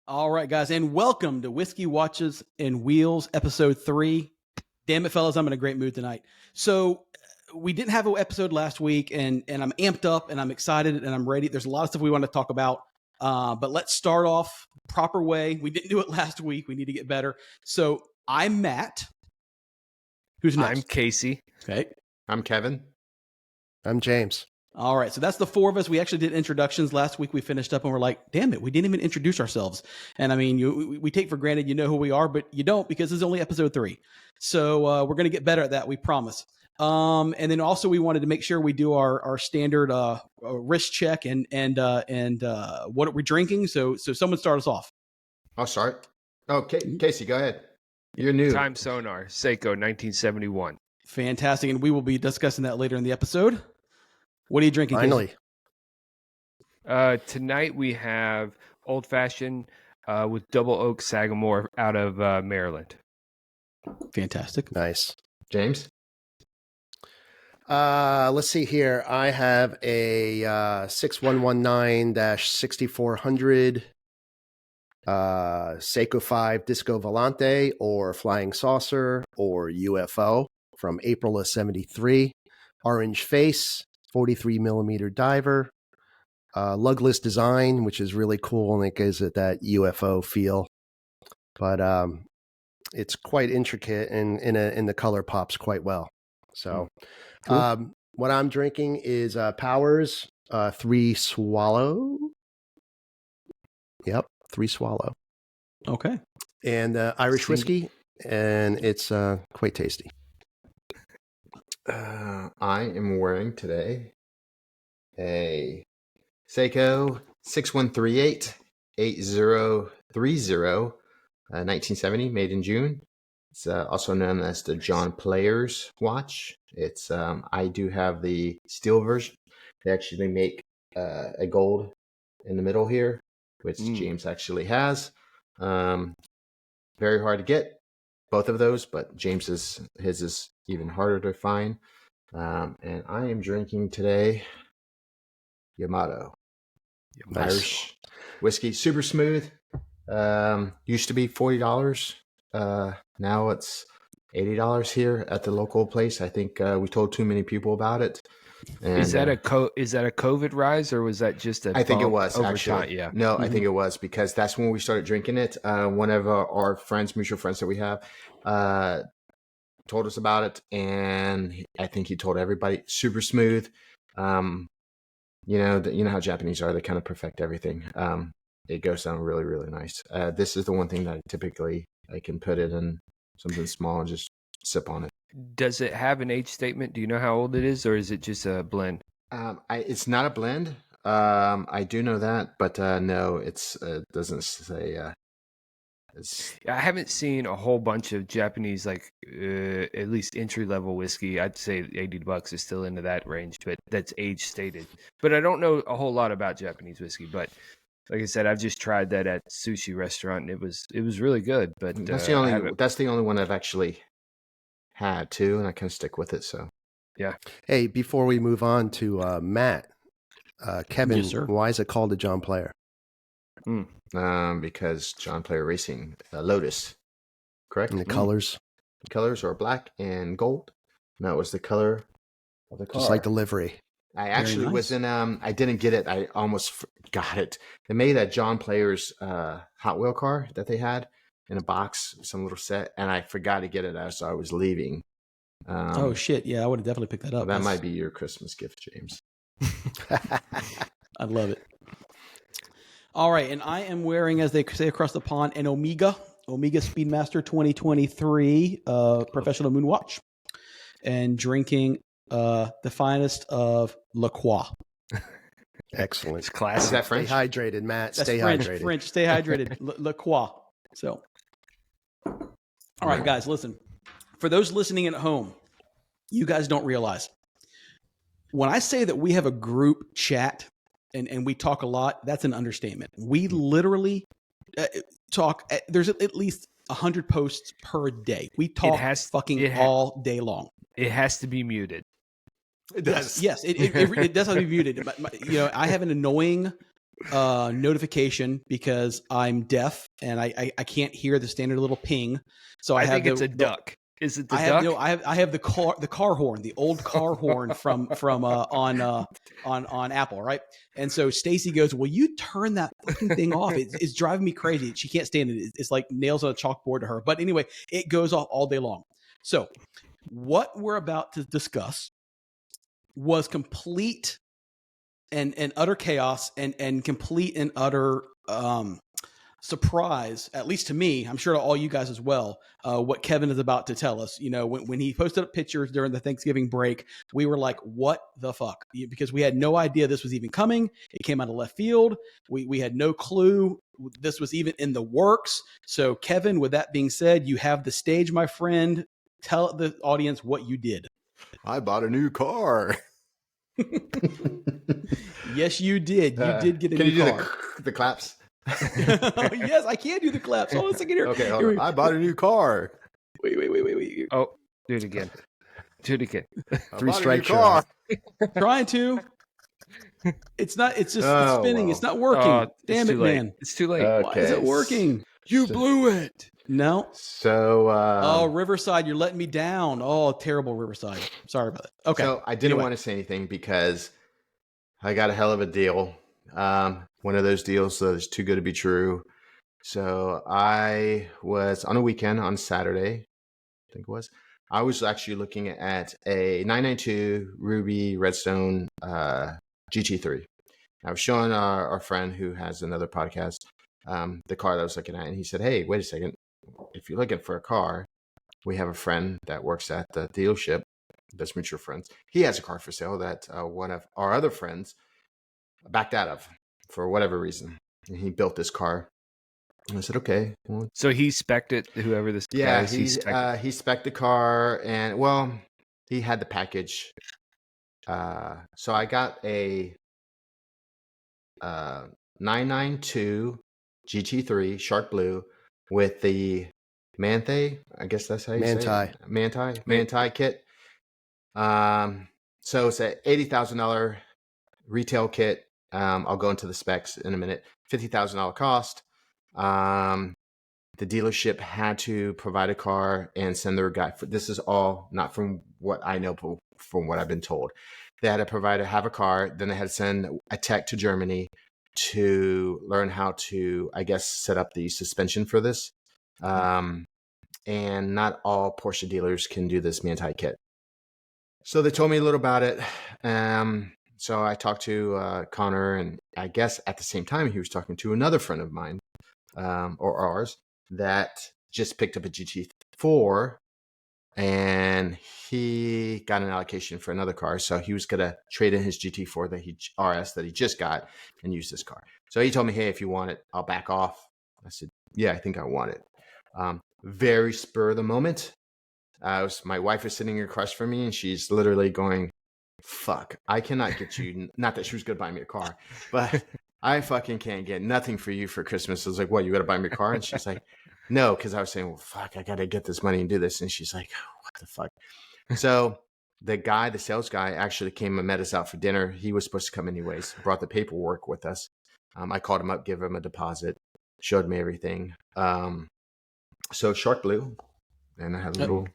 All right, guys, and welcome to Whiskey Watches and Wheels, episode 3. Damn it, fellas, I'm in a great mood tonight. So we didn't have an episode last week, and I'm amped up, and I'm excited, and I'm ready. There's a lot of stuff we want to talk about, but let's start off proper way. We didn't do it last week. We need to get better. So I'm Matt. Who's next? I'm Casey. Okay. I'm Kevin. I'm James. All right, so that's the four of us. We actually did introductions last week. We finished up and we're like, damn it, we didn't even introduce ourselves. And I mean, we take for granted you know who we are, but you don't because this is only episode 3. So we're going to get better at that, we promise. And then also we wanted to make sure we do our standard risk check and what are we drinking. So someone start us off. I'll start. Okay, Casey, go ahead. You're new. Time Sonar, Seiko, 1971. Fantastic, and we will be discussing that later in the episode. What are you drinking, Finally. Casey? Tonight we have Old Fashioned with Double Oak Sagamore out of Maryland. Fantastic. Nice. James? Let's see here. I have a 6119-6400 Seiko 5 Disco Volante or Flying Saucer or UFO from April of 73. Orange face, 43 millimeter diver. Lugless design, which is really cool, and it gives it that UFO feel. But it's quite intricate, and in the color pops quite well. So, Cool. what I'm drinking is Powers 3 Swallow. Yep, 3 Swallow, Okay. and Irish whiskey, and it's quite tasty. I am wearing today a Seiko 6138 8030 1970, made in June. It's also known as the John Players watch. It's I do have the steel version. They actually make a gold in the middle here, which James actually has. Very hard to get, both of those, but his is even harder to find. And I am drinking today Yamato. Nice. Irish whiskey, super smooth. Used to be $40. Now it's $80 here at the local place. I think we told too many people about it. And, Is that a COVID rise, or was that just a? I think it bump was over actually. time? Yeah. No, I think it was because that's when we started drinking it. One of our friends, mutual friends that we have, told us about it, and I think he told everybody. Super smooth. You know how Japanese are. They kind of perfect everything. It goes down really, really nice. This is the one thing that I can put it in something small and just sip on it. Does it have an age statement? Do you know how old it is, or is it just a blend? It's not a blend. I do know that, but no, it doesn't say. I haven't seen a whole bunch of Japanese, like at least entry level whiskey. I'd say $80 is still into that range, but that's age stated. But I don't know a whole lot about Japanese whiskey. But like I said, I've just tried that at sushi restaurant, and it was really good. But that's the only one I've actually had too, and I kind of stick with it. So yeah. Hey, before we move on to Matt, Kevin, Yes, sir. why is it called a John Player? because John Player Racing, Lotus, correct? And the colors, Colors are black and gold. And that was the color of the car. just like the livery. I actually nice. was in. I didn't get it. I almost got it. They made a John Player's Hot Wheel car that they had in a box, some little set, and I forgot to get it as I was leaving. Oh shit! Yeah, I would have definitely picked that up. That might be your Christmas gift, James. I'd love it. All right, and I am wearing, as they say across the pond, an Omega Speedmaster 2023 professional moon watch, and drinking the finest of La Croix. Excellent. It's Is classic. that Stay French? hydrated, Matt. That's Stay French. hydrated. French. Stay hydrated. La Croix. So, all right, guys, listen. For those listening at home, you guys don't realize when I say that we have a group chat and we talk a lot, that's an understatement. We literally talk. There's at least 100 posts per day. We talk all day long. It has to be muted. It does. Yes, it does have to be muted. But, I have an annoying notification because I'm deaf and I can't hear the standard little ping. So I think have it's a duck. Is it the I duck? have I have the car horn, the old car horn from on Apple, right? And so Stacy goes, "Will you turn that fucking thing off? It's driving me crazy. She can't stand it. It's like nails on a chalkboard to her." But anyway, it goes off all day long. So what we're about to discuss was complete and utter chaos and complete and utter surprise, at least to me, I'm sure to all you guys as well, what Kevin is about to tell us. You know, when he posted up pictures during the Thanksgiving break, we were like, what the fuck? Because we had no idea this was even coming. It came out of left field. We had no clue this was even in the works. So Kevin, with that being said, you have the stage, my friend. Tell the audience what you did. I bought a new car. Yes, you did. You did get a Can new you do car. the claps? Yes, I can do the claps. Hold on a second here. Okay, hold on. I bought a new car. Wait. Oh, do it again. Do it again. Three strikes, you're out. Trying to. It's not. It's just Oh, it's spinning. well. It's not working. Damn it, man. It's too late. Why is it working? You blew it. No. So, Oh, Riverside, you're letting me down. Oh, terrible Riverside. Sorry about that. Okay. So I didn't want to say anything because I got a hell of a deal. One of those deals that is too good to be true. So I was on a weekend on Saturday, I think it was. I was actually looking at a 992 Ruby Redstone GT3. I was showing our friend who has another podcast the car that I was looking at, and he said, "Hey, wait a second. If you're looking for a car, we have a friend that works at the dealership. That's mutual friends. He has a car for sale that one of our other friends backed out of for whatever reason. And he built this car." And I said, "Okay." Well, So he spec'd it, whoever this guy yeah, is. he spec'd the car, and well, he had the package. So I got a 992 GT3 Shark Blue with the Manthey. I guess that's how you say it. Manthey kit. So it's a $80,000 retail kit. I'll go into the specs in a minute. $50,000 cost. The dealership had to provide a car and send their guy. This is all not from what I know, but from what I've been told. They had to have a car. Then they had to send a tech to Germany to learn how to, I guess, set up the suspension for this. And not all Porsche dealers can do this Manthey kit. So they told me a little about it. So I talked to Connor, and I guess at the same time he was talking to another friend of mine, or ours, that just picked up a GT4, and he got an allocation for another car. So he was going to trade in his GT4 RS that he just got and use this car. So he told me, "Hey, if you want it, I'll back off." I said, "Yeah, I think I want it." Very spur of the moment. My wife is sitting across from me, and she's literally going, "Fuck, I cannot get you." Not that she was going to buy me a car, but I fucking can't get nothing for you for Christmas. I was like, "What, you got to buy me a car?" And she's like, "No," because I was saying, "Well, fuck, I got to get this money and do this." And she's like, "What the fuck?" So the sales guy actually came and met us out for dinner. He was supposed to come anyways, brought the paperwork with us. I called him up, gave him a deposit, showed me everything. So Shark Blue, and I have a little,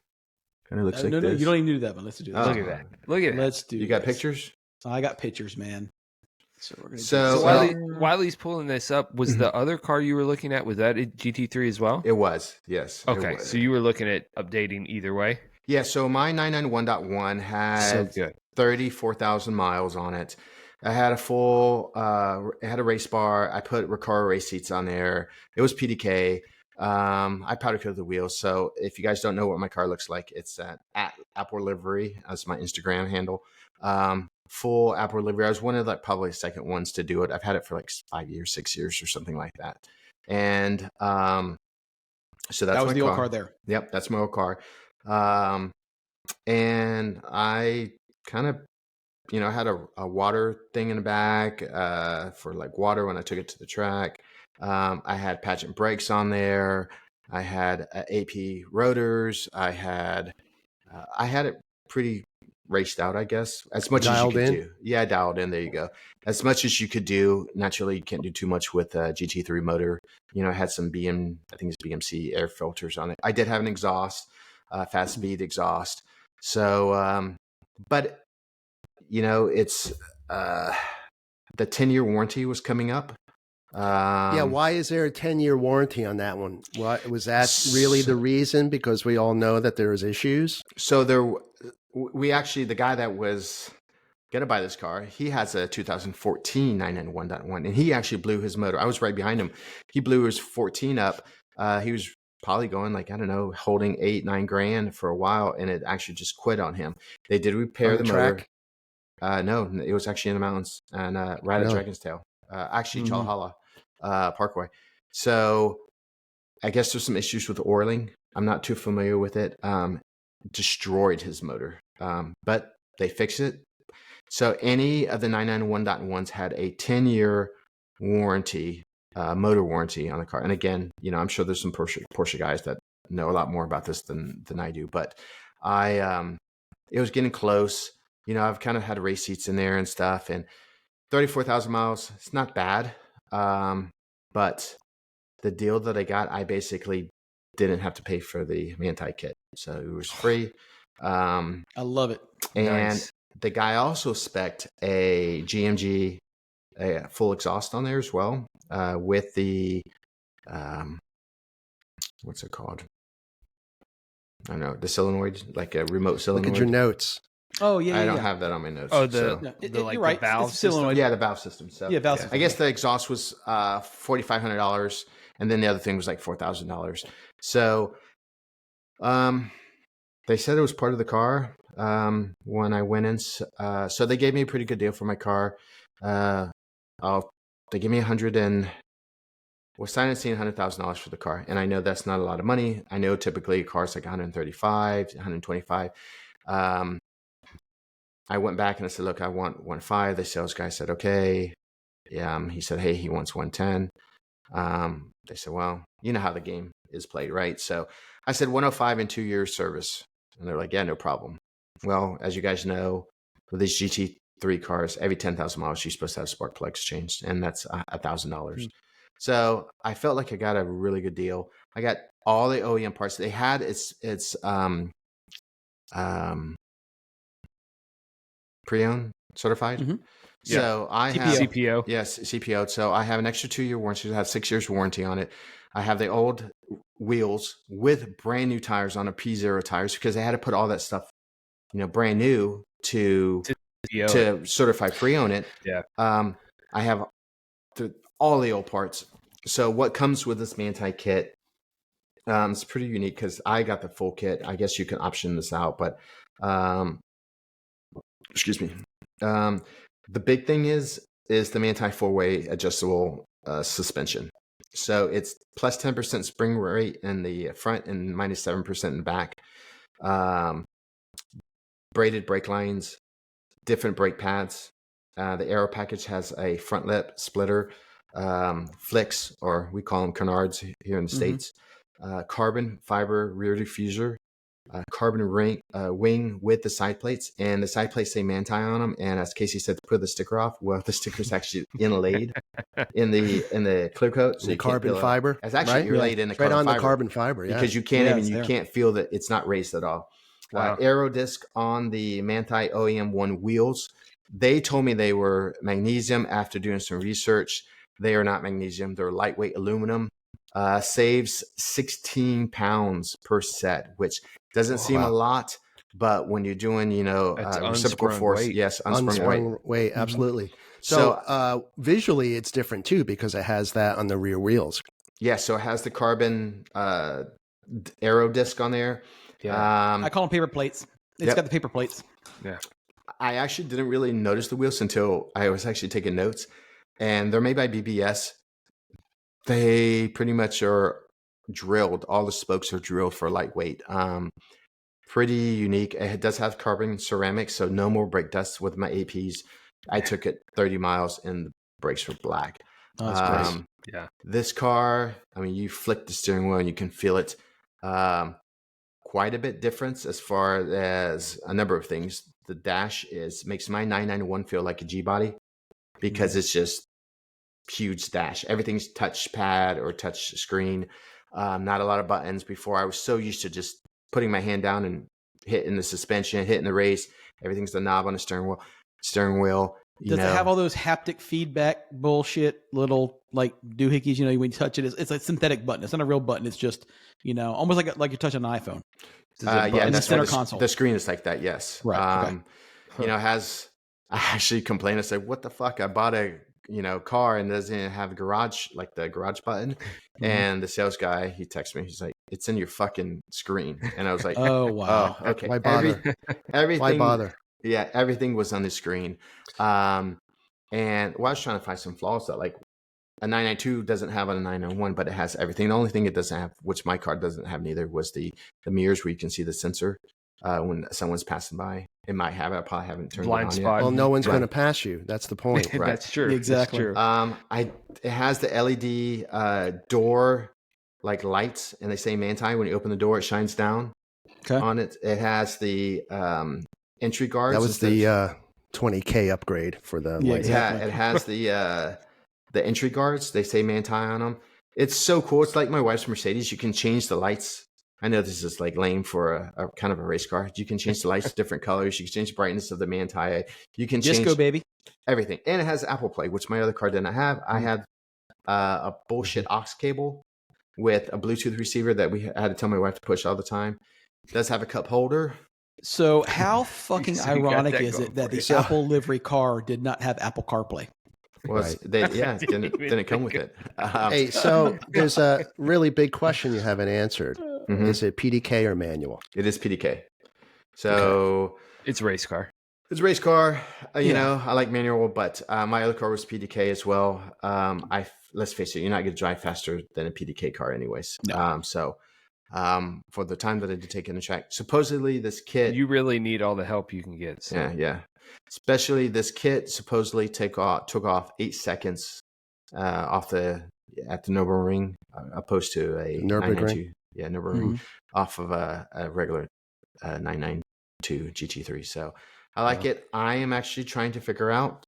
kind of looks like no, this. you don't even do that one. Let's do that. Look at that. Look at that. Let's do. You got this. pictures? I got pictures, man. So we're gonna. So, while he's pulling this up, was the other car you were looking at, was that a GT3 as well? It was, yes. Okay, was. so you were looking at updating either way? Yeah, so my 991.1 had 34,000 miles on it. I had a full, it had a race bar. I put Recaro race seats on there. It was PDK. I powder coated the wheels. So if you guys don't know what my car looks like, it's at Apple Livery. That's my Instagram handle. Full Apple Livery. I was one of the probably second ones to do it. I've had it for like 5 years, 6 years or something like that. And so that's that was my the car. old car there. Yep, that's my old car. And I kind of, had a water thing in the back for like water when I took it to the track. I had pageant brakes on there. I had AP rotors. I had it pretty raced out, I guess, as much Dialed as you could in? do. Yeah, dialed in. There you go. As much as you could do. Naturally, you can't do too much with a GT3 motor. You know, it had some I think it's BMC air filters on it. I did have an exhaust, fast speed exhaust. So, but you know, it's the 10-year warranty was coming up. Yeah, why is there a 10-year warranty on that one? Why was that really the reason? Because we all know that there was issues. So we actually, the guy that was going to buy this car, he has a 2014 991.1, and he actually blew his motor. I was right behind him. He blew his 14 up. He was probably going like, I don't know, holding $8-9 grand for a while, and it actually just quit on him. They did repair On the motor. track? No, it was actually in the mountains and right at Dragon's Tail, actually Chalahala Parkway. So I guess there's some issues with oiling. I'm not too familiar with it. Destroyed his motor, but they fixed it. So any of the 991.1s had a 10-year warranty, motor warranty on the car. And again, you know, I'm sure there's some Porsche guys that know a lot more about this than I do. But it was getting close. You know, I've kind of had race seats in there and stuff, and 34,000 miles, it's not bad. But the deal that I got, I basically didn't have to pay for the Manti kit. So it was free. I love it. And the guy also spec'd a GMG, a full exhaust on there as well, with the, what's it called? I don't know, the solenoid, like a remote solenoid. Look at your notes. Oh, yeah, I don't have that on my notes. Oh, you're right. valve It's solenoid. Yeah, the valve system. So Yeah, valve system. I guess the exhaust was $4,500, and then the other thing was like $4,000. So, they said it was part of the car when I went in. So they gave me a pretty good deal for my car. They gave me was signing and seeing $100,000 for the car, and I know that's not a lot of money. I know typically a car's like 135, 125. I went back and I said, look, I want 1.5. The sales guy said, okay. He said, hey, he wants 110. They said, well, you know how the game is played, right? So I said 105 and 2 years service. And they're like, yeah, no problem. Well, as you guys know, with these GT3 cars, every 10,000 miles, you're supposed to have spark plugs changed. And that's $1,000. So I felt like I got a really good deal. I got all the OEM parts. They had it's pre-owned certified. Mm-hmm. So I have CPO. Yes, CPO. So I have an extra 2 year warranty. I have 6 years warranty on it. I have the old wheels with brand new tires on a P0 tires because they had to put all that stuff, you know, brand new to certify pre-own it. Yeah. I have all the old parts. So what comes with this Manti kit? It's pretty unique because I got the full kit. I guess you can option this out, but excuse me. The big thing is the Manti 4-way adjustable suspension. So it's plus 10% spring rate in the front and minus 7% in the back. Braided brake lines, different brake pads. The aero package has a front lip splitter, flicks, or we call them canards here in the States. Carbon fiber rear diffuser. Carbon wing with the side plates, and the side plates say Manti on them. And as Casey said, to put the sticker off, well, the sticker's actually inlaid in the clear coat. So the carbon fiber. It's actually inlaid in the right carbon on fiber. The carbon fiber, yeah. Because you can't feel that it's not raised at all. Wow. Aero disc on the Manti OEM 1 wheels. They told me they were magnesium. After doing some research, they are not magnesium. They're lightweight aluminum. Saves 16 pounds per set, which doesn't seem a lot, but when you're doing, you know, reciprocal force, weight. yes, unsprung weight, absolutely. So visually, it's different too because it has that on the rear wheels. Yeah, so it has the carbon aero disc on there. Yeah. I call them paper plates. It's got the paper plates. Yeah. I actually didn't really notice the wheels until I was actually taking notes, and they're made by BBS. They pretty much are drilled. All the spokes are drilled for lightweight. Pretty unique. It does have carbon ceramics, so no more brake dust with my APs. I took it 30 miles and the brakes were black. Oh, that's great. Yeah. This car, I mean, you flick the steering wheel and you can feel it. Quite a bit difference as far as a number of things. the dash makes my 991 feel like a G body because it's just huge dash. Everything's touchpad or touch screen. Not a lot of buttons. Before I was so used to just putting my hand down and hitting the suspension, hitting the race. Everything's the knob on the steering wheel. Does it have all those haptic feedback bullshit little like doohickeys? When you touch it, it's a synthetic button. It's not a real button. It's just almost like you're touching an iPhone. Yeah, that's center console. The screen is like that. Yes. Right. Okay. I actually complained. I said, "What the fuck? I bought a car and doesn't have the garage button." Mm-hmm. And the sales guy, he texted me. He's like, "It's in your fucking screen." And I was like, "Oh wow, oh, okay." Why bother? Everything. Why bother? Yeah, everything was on the screen. And I was trying to find some flaws that like a 992 doesn't have on a 991, but it has everything. The only thing it doesn't have, which my car doesn't have neither, was the mirrors where you can see the sensor when someone's passing by. It might have it. I probably haven't turned Blind it on spot. yet. Well, no one's going to pass you. That's the point. Right. That's true. Exactly. That's true. It has the LED door like lights, and they say Manti. When you open the door, it shines down on it. It has the entry guards. That was the $20K upgrade for the lights. Yeah, it has the entry guards. They say Manti on them. It's so cool. It's like my wife's Mercedes. You can change the lights. I know this is like lame for a kind of a race car. You can change the lights to different colors. You can change the brightness of the Manti. You can change Disco baby, everything. And it has Apple Play, which my other car did not have. I had a bullshit aux cable with a Bluetooth receiver that I had to tell my wife to push all the time. It does have a cup holder. So how fucking So you got ironic that is going it that for you. the Apple livery car did not have Apple CarPlay? Well, Right. didn't come with it. Hey, so there's a really big question you haven't answered. Mhm. Is it PDK or manual? It is PDK. So It's a race car. it's a race car. I Yeah. like manual, but my other car was PDK as well. Let's face it, you're not going to drive faster than a PDK car anyways. No. For the time that I did take in the track, supposedly this kit, You really need all the help you can get. So. yeah. Especially this kit supposedly took off 8 seconds at the Nürburgring, opposed to a Nürburgring? 992. Yeah, Nürburgring Mhm. off of a regular 992 GT3. So I like it. I am actually trying to figure out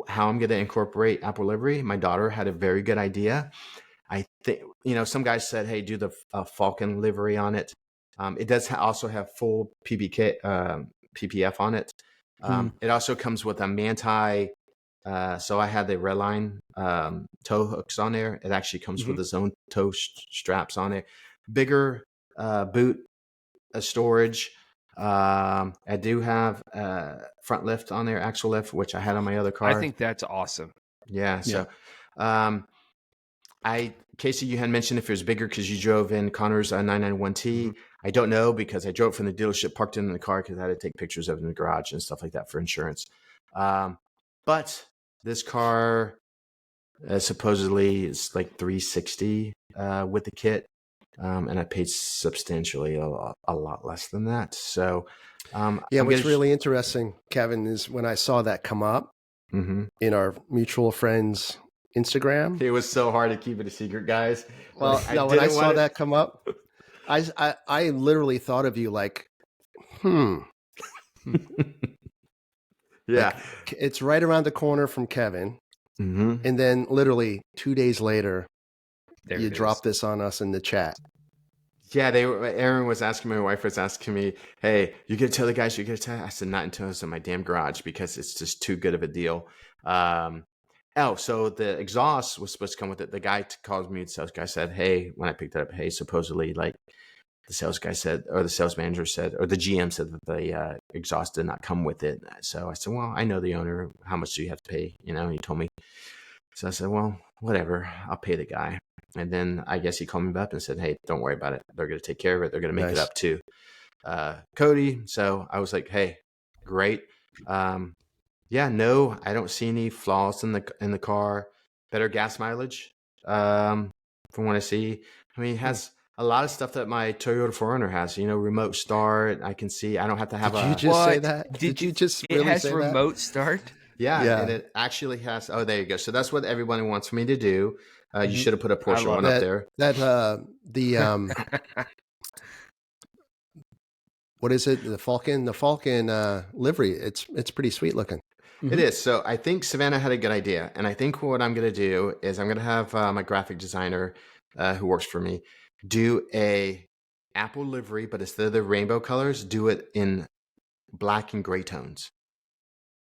how I'm going to incorporate Apple livery. My daughter had a very good idea. I think, some guys said, hey, do the Falcon livery on it. It does also have full PPF on it. It also comes with a Manti. So I had the Redline tow hooks on there. It actually comes with its own tow straps on it. Bigger boot storage. I do have front lift on there, axle lift, which I had on my other car. I think that's awesome. Yeah. So, Casey, you had mentioned if it was bigger because you drove in Connor's 991T. I don't know because I drove from the dealership, parked it in the car because I had to take pictures of it in the garage and stuff like that for insurance. But this car supposedly is like $360 with the kit. And I paid substantially a lot less than that. So, what's really interesting, Kevin, is when I saw that come up in our mutual friends' Instagram. It was so hard to keep it a secret, guys. Well, when I saw that come up, I literally thought of you like, Yeah. Like, it's right around the corner from Kevin. And then literally 2 days later, you dropped this on us in the chat. Yeah, Aaron was asking me, my wife was asking me, hey, you got to tell the guys, you got to tell. I said, not until it's in my damn garage because it's just too good of a deal. So the exhaust was supposed to come with it. The guy called me, the sales guy said, hey, when I picked it up, hey, supposedly like the sales guy said, or the sales manager said, or the GM said that the exhaust did not come with it. So I said, well, I know the owner. How much do you have to pay? And he told me. So I said, well, whatever, I'll pay the guy. And then I guess he called me back and said, hey, don't worry about it. They're going to take care of it. They're going to make it up to Cody. So I was like, hey, great. No, I don't see any flaws in the car. Better gas mileage from what I see. I mean, it has a lot of stuff that my Toyota 4Runner has, remote start. I can see, I don't have to have Did you just say that? Did you just really say that? It has remote start? Yeah, and it actually has. Oh, there you go. So that's what everybody wants me to do. You should have put a Porsche one up there. The what is it? The Falcon livery. It's pretty sweet looking. It is. So I think Savannah had a good idea. And I think what I'm going to do is I'm going to have my graphic designer who works for me do a Apple livery, but instead of the rainbow colors, do it in black and gray tones.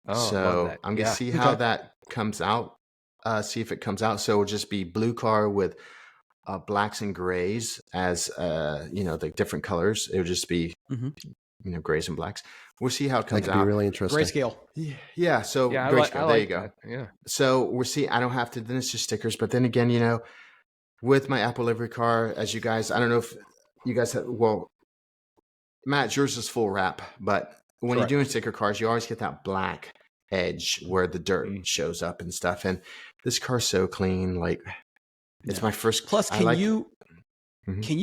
Oh, love So that. I'm going to see how that comes out. See if it comes out. So it'll just be blue car with blacks and grays as the different colors. It'll just be grays and blacks. We'll see how it comes That could out. be really interesting. Grayscale. Yeah. So Yeah, grayscale. I There you like go. that. Yeah. So we'll see. I don't have to. Then it's just stickers. But then again, with my Apple livery car, as you guys, I don't know if you guys have. Well, Matt, yours is full wrap, but when Correct. you're doing sticker cars, you always get that black edge where the dirt shows up and stuff. And this car's so clean. Like it's my first. Plus, can you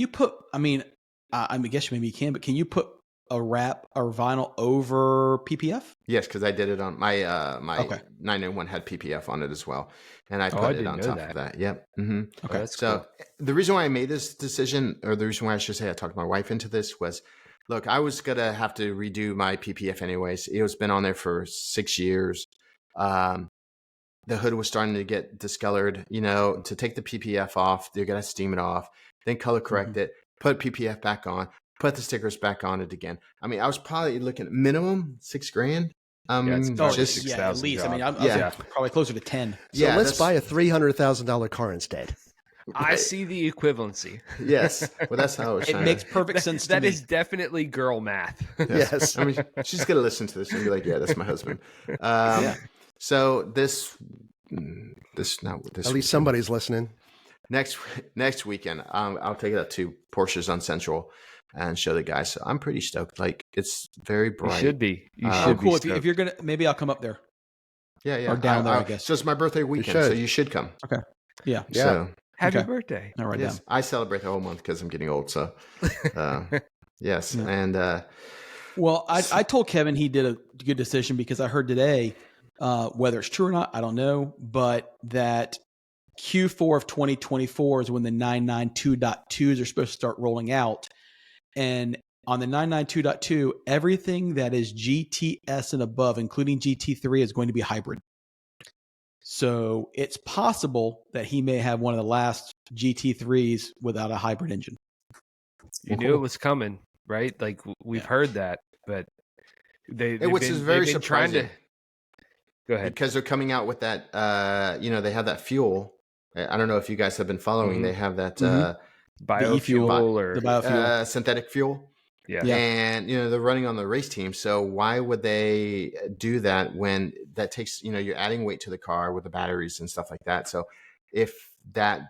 put? I mean, I guess maybe you can, but can you put a wrap or vinyl over PPF? Yes, because I did it on my 991 had PPF on it as well, and I put it on top of that. Yep. Mm-hmm. Okay, that's so cool. The reason why I made this decision, or the reason why I should say I talked my wife into this, was, look, I was gonna have to redo my PPF anyways. It was been on there for 6 years. The hood was starting to get discolored. To take the PPF off, you're gonna steam it off, then color correct it, put PPF back on, put the stickers back on it again. I mean, I was probably looking at minimum $6,000. It's at least. job. I mean, I'm probably closer to 10. So let's buy a $300,000 car instead. I see the equivalency. Yes. Well, that's how it makes perfect sense to me. That is definitely girl math. Yes. I mean, she's going to listen to this and be like, yeah, that's my husband. So this At least somebody's listening. Next weekend, I'll take it up to Porsche's on Central and show the guys. So I'm pretty stoked. Like, it's very bright. You should be. You should cool. be. If you're gonna, maybe I'll come up there. Yeah. Or down there, I guess. So it's my birthday weekend, so you should come. Okay. Yeah. So, happy birthday. All right. Yes, I celebrate the whole month because I'm getting old. So, yes. Yeah. And well, I told Kevin he did a good decision because I heard today, whether it's true or not, I don't know, but that Q4 of 2024 is when the 992.2s are supposed to start rolling out. And on the 992.2, everything that is GTS and above, including GT3, is going to be hybrid. So it's possible that he may have one of the last GT3s without a hybrid engine. You knew it was coming, right? Like we've heard that, but which is very surprising. Go ahead. Because they're coming out with that, they have that fuel. I don't know if you guys have been following. They have that biofuel or the biofuel. Synthetic fuel. Yeah. And, they're running on the race team. So why would they do that when that takes, you're adding weight to the car with the batteries and stuff like that. So if that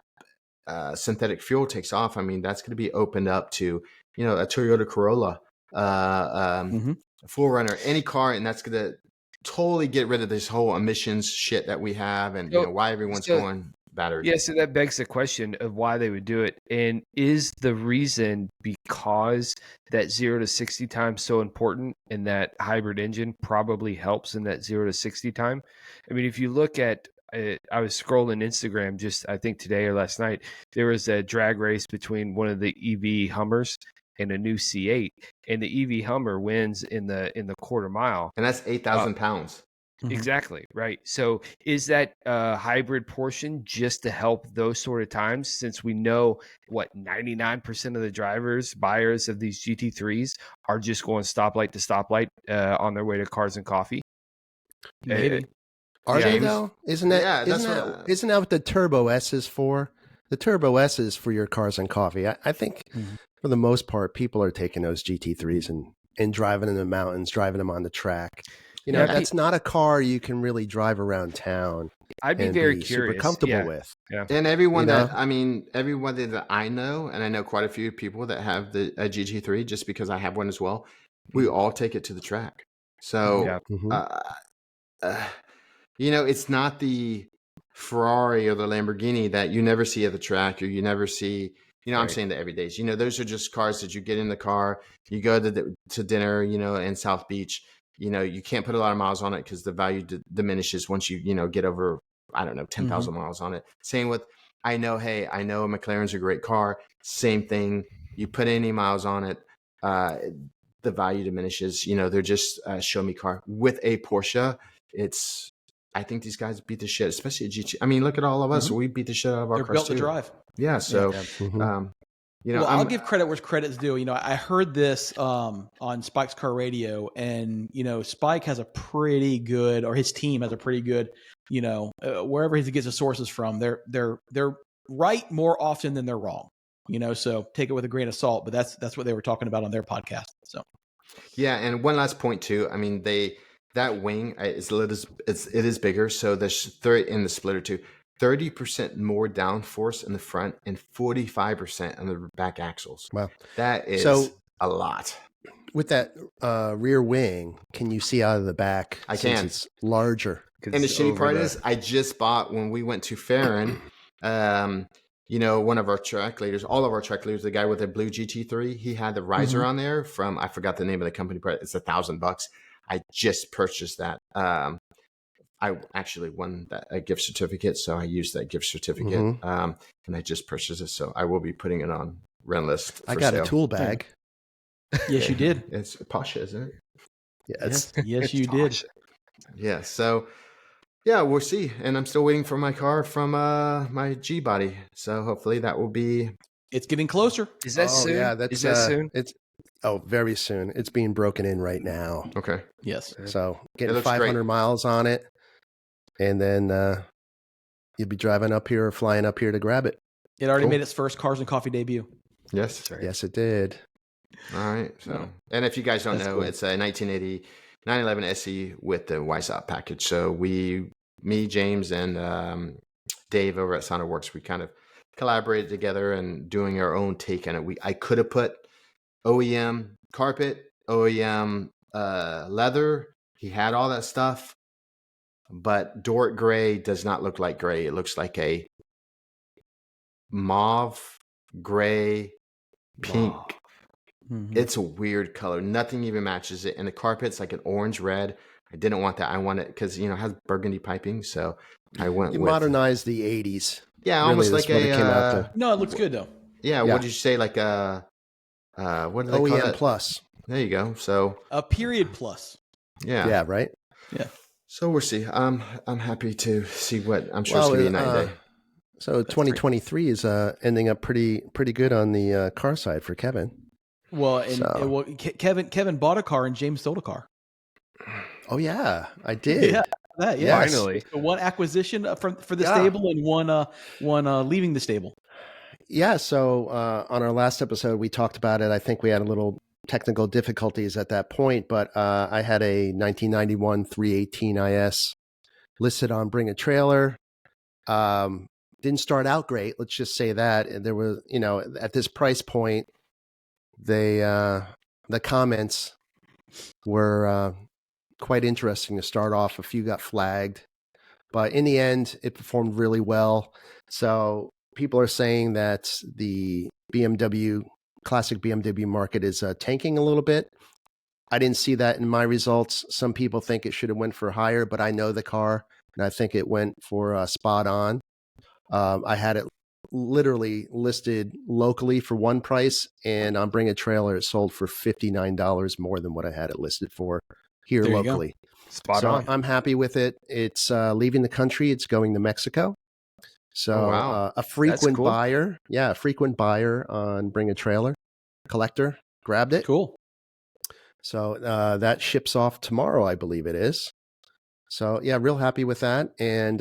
synthetic fuel takes off, I mean, that's going to be opened up to, a Toyota Corolla, 4Runner, any car. And that's going to totally get rid of this whole emissions shit that we have and, why everyone's going battery. Yeah, so that begs the question of why they would do it. And is the reason because that 0 to 60 time so important and that hybrid engine probably helps in that 0 to 60 time? I mean, if you look at, I was scrolling Instagram just, I think today or last night, there was a drag race between one of the EV Hummers and a new C8, and the EV Hummer wins in the quarter mile. And that's 8,000 pounds. Exactly. Right. So is that hybrid portion just to help those sort of times, since we know 99% of the buyers of these GT3s are just going stoplight to stoplight on their way to Cars and Coffee? Maybe. Are they though? Isn't that what the Turbo S is for? The Turbo S is for your Cars and Coffee. I think for the most part, people are taking those GT3s and driving in the mountains, driving them on the track. That's not a car you can really drive around town. I'd be very curious. Super comfortable with. Yeah. And everyone that I know, and I know quite a few people that have a GT3 just because I have one as well, we all take it to the track. So, it's not the Ferrari or the Lamborghini that you never see at the track or you never see, I'm saying that every day. Those are just cars that you get in the car, you go to dinner, in South Beach. You can't put a lot of miles on it because the value diminishes once you, get over, 10,000 miles on it. Same with, I know a McLaren's a great car. Same thing. You put any miles on it, the value diminishes. You know, they're just a show me car. With a Porsche, I think these guys beat the shit, especially a GT. I mean, look at all of us. We beat the shit out of our They're cars built to too. drive. Yeah. So, Mhm. you know, Well, I'll give credit where credit's due. You know, I heard this on Spike's Car Radio, and you know, Spike has a pretty good, or his team has a pretty good, you know, wherever he gets his sources from, they're right more often than they're wrong. You know, so take it with a grain of salt. But that's what they were talking about on their podcast. So yeah, and one last point too. I mean, that wing is it is bigger, so there's in the splitter too. 30% more downforce in the front and 45% on the back axles. Wow. That is So- a lot. With that rear wing, can you see out of the back? I since can. It's larger. And the shitty part is, I just bought when we went to Farron. You know, one of our track leaders, all of our track leaders, the guy with the blue GT3, he had the riser on there from, I forgot the name of the company, but it's $1,000. I just purchased that. I actually won a gift certificate, so I used that gift certificate, and I just purchased it. So I will be putting it on rent list. I got sale. a tool bag. yes, you did. It's Porsche, isn't it? Yes. Yes, you did. Yeah. So yeah, we'll see. And I'm still waiting for my car from my G body. So hopefully that will be. It's getting closer. Is that soon? Yeah, that's Is that soon? It's very soon. It's being broken in right now. Okay. Yes. So getting looks 500 great. miles on it, and then you'll be driving up here or flying up here to grab it. It already Cool. made its first Cars and Coffee debut. Yes. That's right. Yes, it did. All right. So, and if you guys don't That's know, cool. it's a 1980 911 SE with the WISOP package. So me, James, and Dave over at SonarWorks, we kind of collaborated together and doing our own take on it. I could have put OEM carpet, OEM leather. He had all that stuff, but Dort gray does not look like gray. It looks like a mauve, gray, pink. Mhm. It's a weird color. Nothing even matches it. And the carpet's like an orange red. I didn't want that. I want it because, you know, it has burgundy piping. So I went You with. modernized the 80s. Yeah, Really, almost that's like what it came out to. No, it looks good though. Yeah, Yeah. what did you say? Like what do they call OEM that? Plus. There you go. So A period plus. yeah. Yeah, right? Yeah. So we'll see. I'm happy to see what I'm sure Well, it's gonna be a night day. So 2023 is ending up pretty good on the car side for Kevin. Well, and So- well, Kevin bought a car and James sold a car. Oh yeah, I did. Yeah, that Yes. Finally. So one acquisition for the Yeah. stable and one leaving the stable. Yeah, so on our last episode, we talked about it. I think we had a little technical difficulties at that point, but I had a 1991 318 IS listed on Bring a Trailer. Didn't start out great, let's just say that. And there was, you know, at this price point, the comments were quite interesting to start off. A few got flagged, but in the end, it performed really well. So people are saying that the classic BMW market is tanking a little bit. I didn't see that in my results. Some people think it should have went for higher, but I know the car, and I think it went for spot on. I had it literally listed locally for one price, and on Bring a Trailer, it sold for $59 more than what I had it listed for here There you go. locally. Spot So on. I'm happy with it. It's leaving the country. It's going to Mexico. So Oh, wow. a frequent cool. buyer, a frequent buyer on Bring a Trailer, collector, grabbed it. Cool. So that ships off tomorrow, I believe it is. So yeah, real happy with that. And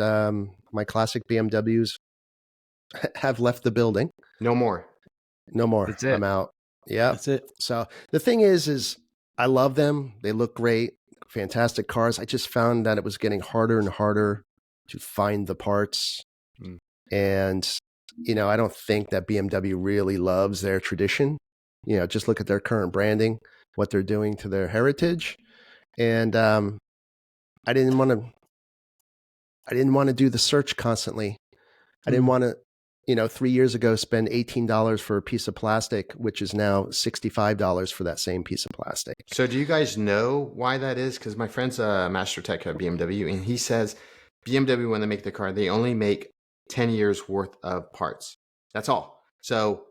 my classic BMWs have left the building. No more. No more. That's it. I'm out. Yeah. That's it. So the thing is I love them. They look great. Fantastic cars. I just found that it was getting harder and harder to find the parts. Mm. And, you know, I don't think that BMW really loves their tradition. You know, just look at their current branding, what they're doing to their heritage. And I didn't want to do the search constantly. I didn't want to, you know, 3 years ago spend $18 for a piece of plastic, which is now $65 for that same piece of plastic. So do you guys know why that is? Because my friend's a master tech at BMW, and he says BMW, when they make the car, they only make 10 years worth of parts. That's all. So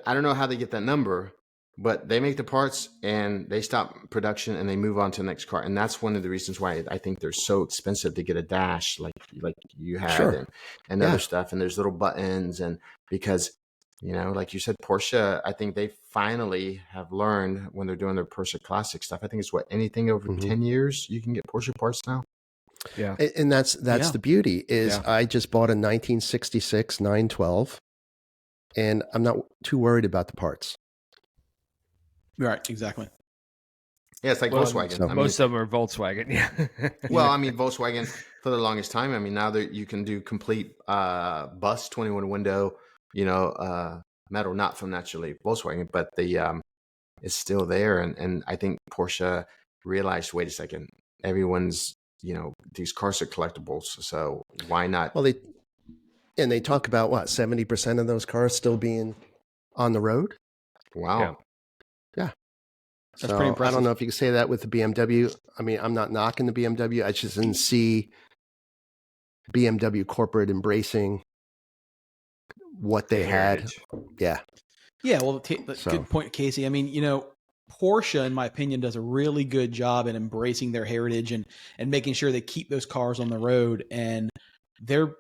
I don't know how they get that number, but they make the parts and they stop production and they move on to the next car. And that's one of the reasons why I think they're so expensive to get a dash like you had Sure. and Yeah. other stuff. And there's little buttons, and because, you know, like you said, Porsche, I think they finally have learned when they're doing their Porsche Classic stuff. I think it's anything over 10 years, you can get Porsche parts now. Yeah. And that's the beauty is I just bought a 1966 912 and I'm not too worried about the parts. Right, exactly. Yeah, it's like Volkswagen. So, most of them are Volkswagen. Yeah. Well, I mean, Volkswagen for the longest time. I mean, now that you can do complete bus 21 window, you know, metal, not from naturally Volkswagen, but the it's still there. And I think Porsche realized, wait a second, everyone's, you know, these cars are collectibles, so why not? Well, they talk about what 70% of those cars still being on the road. Wow. Yeah. That's pretty impressive. I don't know if you can say that with the BMW. I mean, I'm not knocking the BMW. I just didn't see BMW corporate embracing what they had. Yeah. Yeah. Well, good point, Casey. I mean, you know, Porsche, in my opinion, does a really good job in embracing their heritage and making sure they keep those cars on the road. And they're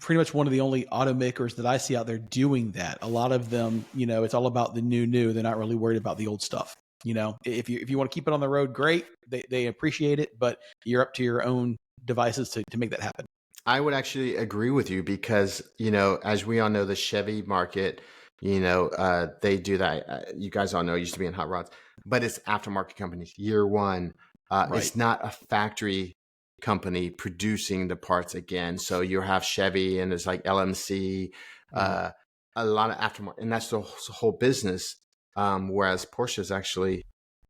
pretty much one of the only automakers that I see out there doing that. A lot of them, you know, it's all about the new. They're not really worried about the old stuff. You know, if you want to keep it on the road, great. They appreciate it, but you're up to your own devices to make that happen. I would actually agree with you because, you know, as we all know, the Chevy market, you know, they do that. You guys all know, it used to be in hot rods, but it's aftermarket companies. Year one, Right. It's not a factory company producing the parts again. So you have Chevy and there's like LMC, a lot of aftermarket, and that's the whole business. Whereas Porsche is actually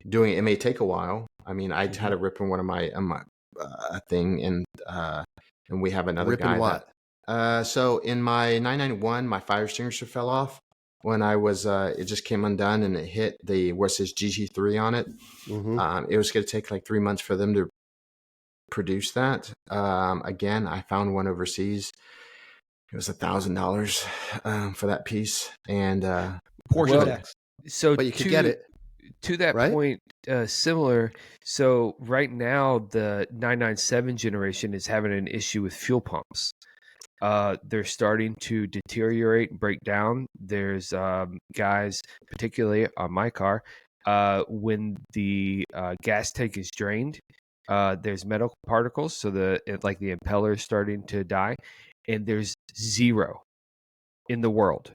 doing it. It may take a while. I mean, I had a rip in one of my thing, and we have another Ripping guy. What? So in my 991, my fire extinguisher fell off when I was. It just came undone, and it hit the what says GG3 on it. It was going to take like 3 months for them to produce that. Again, I found one overseas. It was $1,000 for that piece, and Porsche tax. So but you could get it. To that right? point, similar. So right now, the 997 generation is having an issue with fuel pumps. They're starting to deteriorate and break down. There's guys, particularly on my car, when the gas tank is drained, there's metal particles, so the impeller is starting to die, and there's zero in the world.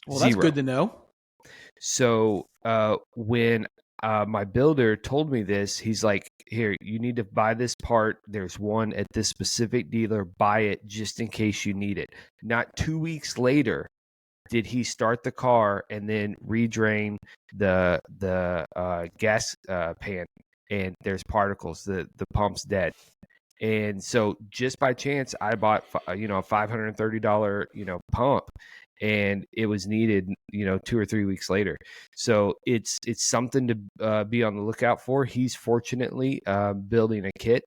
Well, that's good to know. So when my builder told me this, he's like, here, you need to buy this part. There's one at this specific dealer. Buy it just in case you need it. Not 2 weeks later did he start the car and then redrain the gas pan, and there's particles. The pump's dead. And so just by chance, I bought a $530 pump, and it was needed 2 or 3 weeks later. So it's something to be on the lookout for. He's fortunately building a kit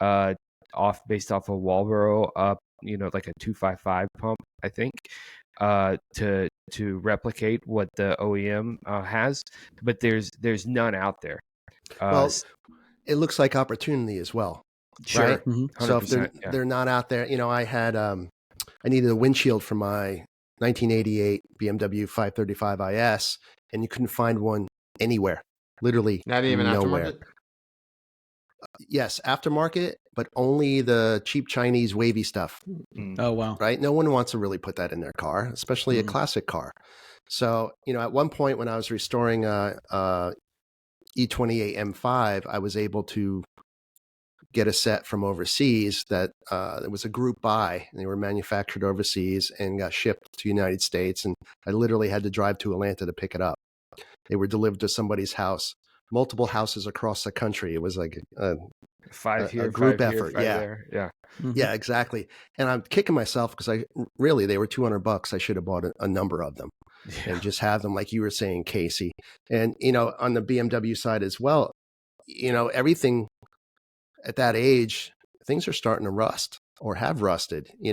based off of Walboro, like a 255 pump, I think, to replicate what the OEM has, but there's none out there. Well, it looks like opportunity as well. Sure. Right? Mm-hmm. So if they're not out there, I had I needed a windshield for my 1988 BMW 535 IS, and you couldn't find one anywhere. Literally not even nowhere. aftermarket. Yes, aftermarket, but only the cheap Chinese wavy stuff. Oh, wow. Right? No one wants to really put that in their car, especially a classic car. So, at one point when I was restoring a E28 M5, I was able to get a set from overseas that it was a group buy, and they were manufactured overseas and got shipped to the United States. And I literally had to drive to Atlanta to pick it up. They were delivered to somebody's house, multiple houses across the country. It was like a group effort. Yeah. Mm-hmm. Yeah, exactly. And I'm kicking myself because they were $200. I should have bought a number of them and just have them, like you were saying, Casey. And, on the BMW side as well, everything at that age, things are starting to rust or have rusted. You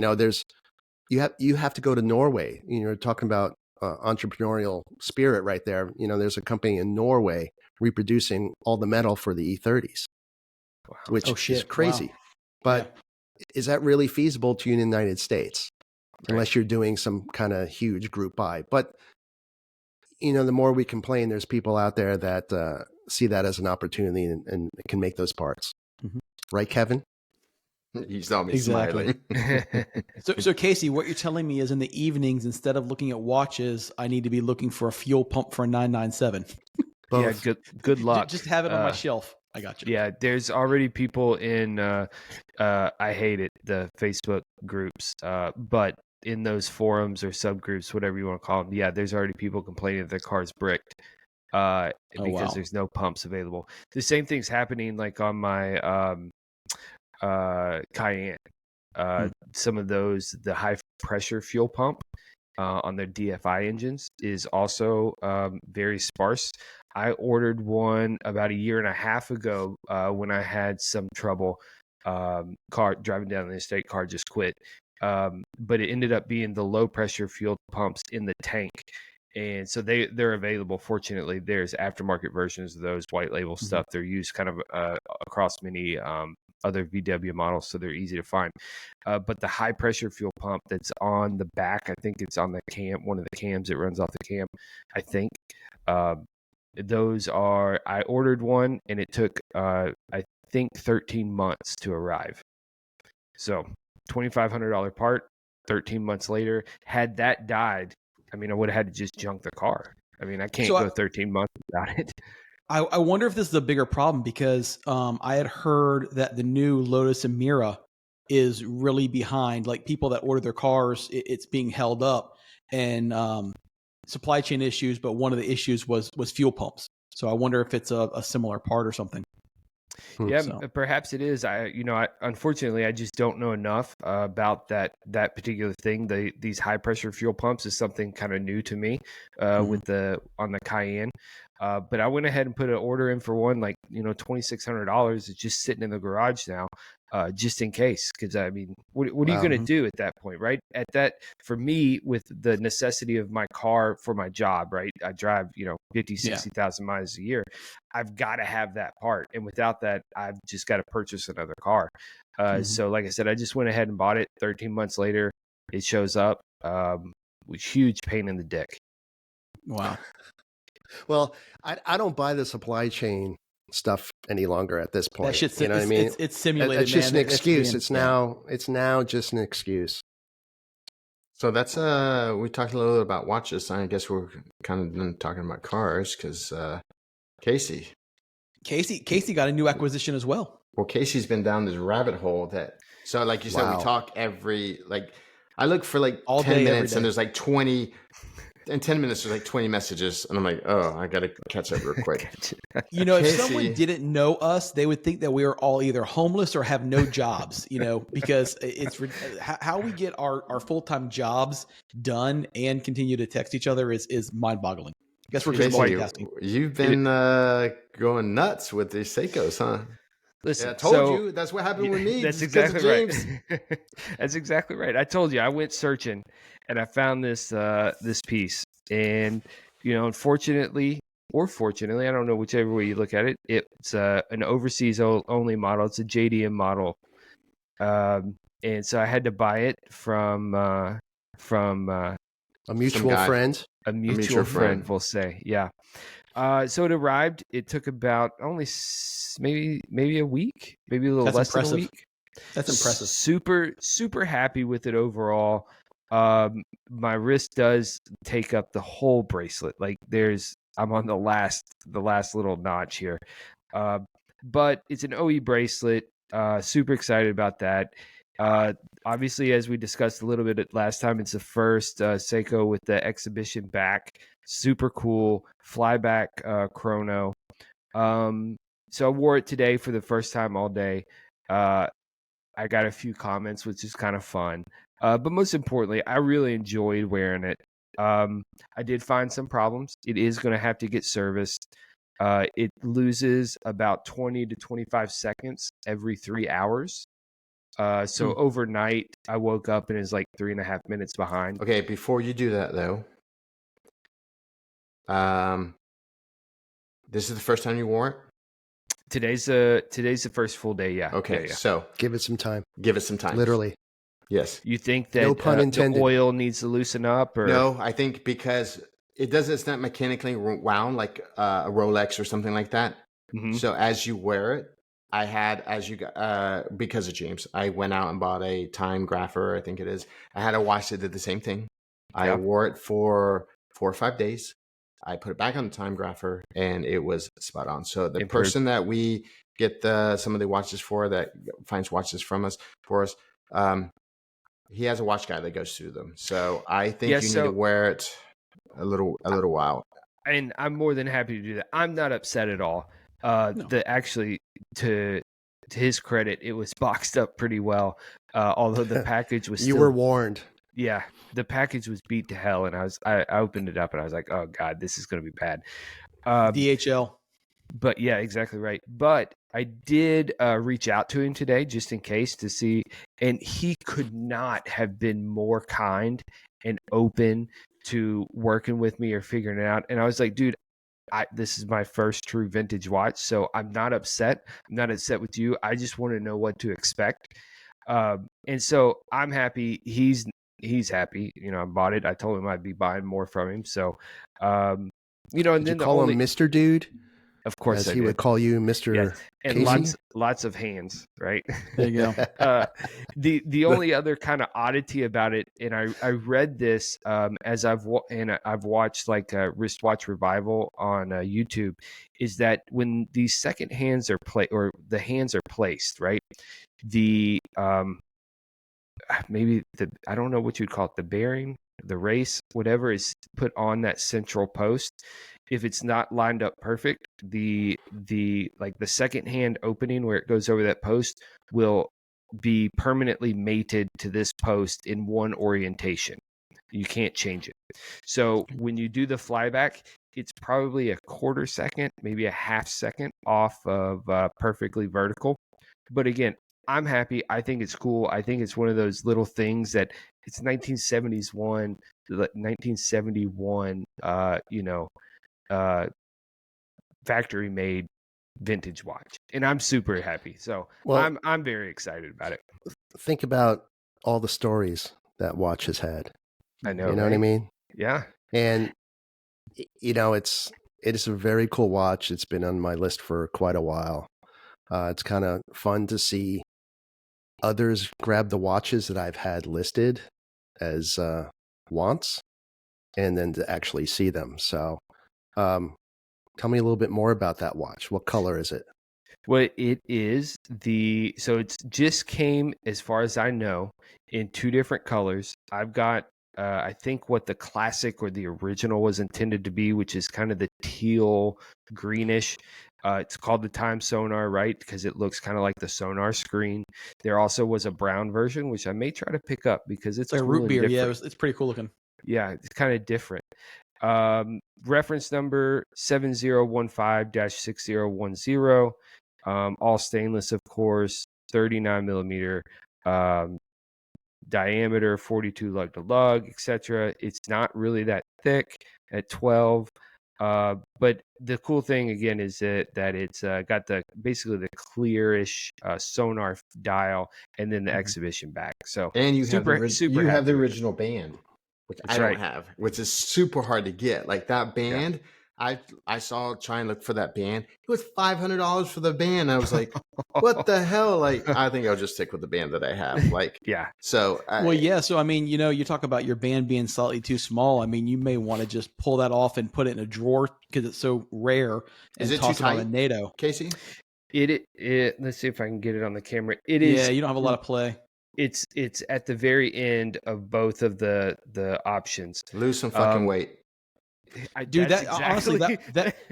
have to go to Norway. You're talking about entrepreneurial spirit right there. You know, there's a company in Norway reproducing all the metal for the E30s, which Oh, shit. is crazy. Wow. But is that really feasible to you in the United States? Right. Unless you're doing some kind of huge group buy. But, you know, the more we complain, there's people out there that see that as an opportunity and can make those parts. Mhm. Right, Kevin? You saw me Exactly. smiling. So Casey, what you're telling me is in the evenings, instead of looking at watches, I need to be looking for a fuel pump for a 997. Yeah, Both. good luck. Just have it on my shelf. I got you. Yeah, there's already people in I hate it, the Facebook groups, but in those forums or subgroups, whatever you want to call them, yeah, there's already people complaining that their car's bricked because wow. there's no pumps available. The same thing's happening like on my Cayenne. Some of those, the high pressure fuel pump on their DFI engines is also very sparse. I ordered one about a year and a half ago when I had some trouble. Car driving down the interstate, car just quit. But it ended up being the low pressure fuel pumps in the tank. And so they're available. Fortunately, there's aftermarket versions of those white label stuff. They're used kind of across many other VW models, so they're easy to find. But the high pressure fuel pump that's on the back, I think it's on the cam, one of the cams that runs off the cam, I think. Those are, I ordered one and it took, I think 13 months to arrive. So $2,500 part, 13 months later. Had that died, I mean, I would have had to just junk the car. I mean, I can't go 13 months without it. I wonder if this is a bigger problem because I had heard that the new Lotus Emira is really behind. Like people that order their cars, it's being held up and supply chain issues. But one of the issues was fuel pumps. So I wonder if it's a similar part or something. Yeah, perhaps it is. Unfortunately, I just don't know enough about that particular thing. These high pressure fuel pumps is something kind of new to me on the Cayenne. But I went ahead and put an order in for one, like, $2,600. It's just sitting in the garage now, just in case. Because I mean, what are you going to do at that point, right? At that, for me, with the necessity of my car for my job, right? I drive, 50, 60,000 miles a year. I've got to have that part, and without that, I've just got to purchase another car. So, like I said, I just went ahead and bought it. 13 months later, it shows up. With huge pain in the dick. Wow. Well, I don't buy the supply chain stuff any longer at this point. That shit's, you know what I mean? It's simulated. It's just man. an excuse. It's now just an excuse. So that's we talked a little bit about watches. I guess we're kind of done talking about cars because Casey got a new acquisition as well. Well, Casey's been down this rabbit hole so like you said, we talk I look for like all 10 day, minutes and there's like 20. In 10 minutes, there's like 20 messages, and I'm like, oh, I got to catch up real quick. If someone didn't know us, they would think that we are all either homeless or have no jobs, because it's how we get our full-time jobs done and continue to text each other is mind-boggling. I guess we're just multitasking. You've been going nuts with these Seikos, huh? Listen, I told you that's what happened with me. That's exactly right. That's exactly right. I told you I went searching and I found this piece, and unfortunately or fortunately, I don't know, whichever way you look at it, it's an overseas only model. It's a JDM model, and so I had to buy it from a mutual friend. A mutual friend, we'll say, yeah. So it arrived. It took about only maybe a week, maybe a little less than a week. That's impressive. Super, super happy with it overall. My wrist does take up the whole bracelet. Like I'm on the last little notch here. But it's an OE bracelet. Super excited about that. Obviously, as we discussed a little bit last time, it's the first Seiko with the exhibition back. Super cool flyback chrono. So I wore it today for the first time all day. I got a few comments, which is kind of fun. But most importantly, I really enjoyed wearing it. I did find some problems. It is going to have to get serviced. It loses about 20 to 25 seconds every 3 hours. So overnight, I woke up and it's like 3.5 minutes behind. Okay, before you do that though, This is the first time you wore it? Today's the first full day. Yeah. Okay, Yeah. so Give it some time. give it some time. Literally. Yes. You think that No pun the intended. oil needs to loosen up, or No, I think because it's not mechanically wound like a Rolex or something like that. Mhm. So as you wear it, I had, because of James, I went out and bought a time grapher, I think it is. I had a watch that did the same thing. I Yeah. wore it for 4 or 5 days. I put it back on the time grapher and it was spot on. So the Improved. person that we get some of the watches for, that finds watches for us, he has a watch guy that goes through them. So I think Yeah, you need so- to wear it a little while. and I'm more than happy to do that. I'm not upset at all. No. Actually, to his credit, it was boxed up pretty well. Although the package was You still, were warned. yeah, the package was beat to hell, and I opened it up and I was like, oh god, this is going to be bad. DHL. But yeah, exactly right. But I did reach out to him today just in case to see, and he could not have been more kind and open to working with me or figuring it out. And I was like, dude, this is my first true vintage watch, so I'm not upset. I'm not upset with you. I just want to know what to expect. And so I'm happy. He's happy. You know, I bought it. I told him I'd be buying more from him. So, and Did then you the call only, him Mr. Dude? of course, As I he did. would call you Mr. Yes, and Casey? lots of hands, right? There you go. The only other kind of oddity about it, and I read this as I've watched like wristwatch revival on YouTube, is that when these second hands are the hands are placed, right? The maybe I don't know what you'd call it, the bearing, the race, whatever is put on that central post. If it's not lined up perfect, the like the second hand opening where it goes over that post will be permanently mated to this post in one orientation. You can't change it. So when you do the flyback, it's probably a quarter second, maybe a half second off of perfectly vertical. But again, I'm happy. I think it's cool. I think it's one of those little things that it's 1971, factory made vintage watch, and I'm super happy. So Well- I'm very excited about it. Think about all the stories that watch has had. I know, You know what I right? mean? Yeah, And you know, it is a very cool watch. It's been on my list for quite a while. It's kind of fun to see others grab the watches that I've had listed as wants, and then to actually see them. So, tell me a little bit more about that watch. What color is it? well, it is so it's just came, as far as I know, in 2 different colors. I've got I think what the classic or the original was intended to be, which is kind of the teal greenish. It's called the Time Sonar, right? Because it looks kind of like the sonar screen. There also was a brown version, which I may try to pick up because it's It's like cool root and beer. Yeah, different. it's pretty cool looking. Yeah, it's kind of different. Reference number 7015-6010. All stainless, of course, 39 millimeter diameter, 42 lug to lug, etc. It's not really that thick at 12. But the cool thing again is that it's got basically the clearish sonar dial, and then the exhibition back. So And you super have super the happy with it. original band, which That's I don't right. have, which is super hard to get. Like that band, I saw try and look for that band. It was $500 for the band. I was like, what the hell? Like, I think I'll just stick with the band that I have. Like, Yeah. so Well, yeah. So, I mean, you talk about your band being slightly too small. I mean, you may want to just pull that off and put it in a drawer because it's so rare, and Is it too toss it on a tight? NATO. Casey, It let's see if I can get it on the camera. It Yeah, is. you don't have a lot of play. It's at the very end of both of the options. lose some fucking weight. Dude, That's honestly,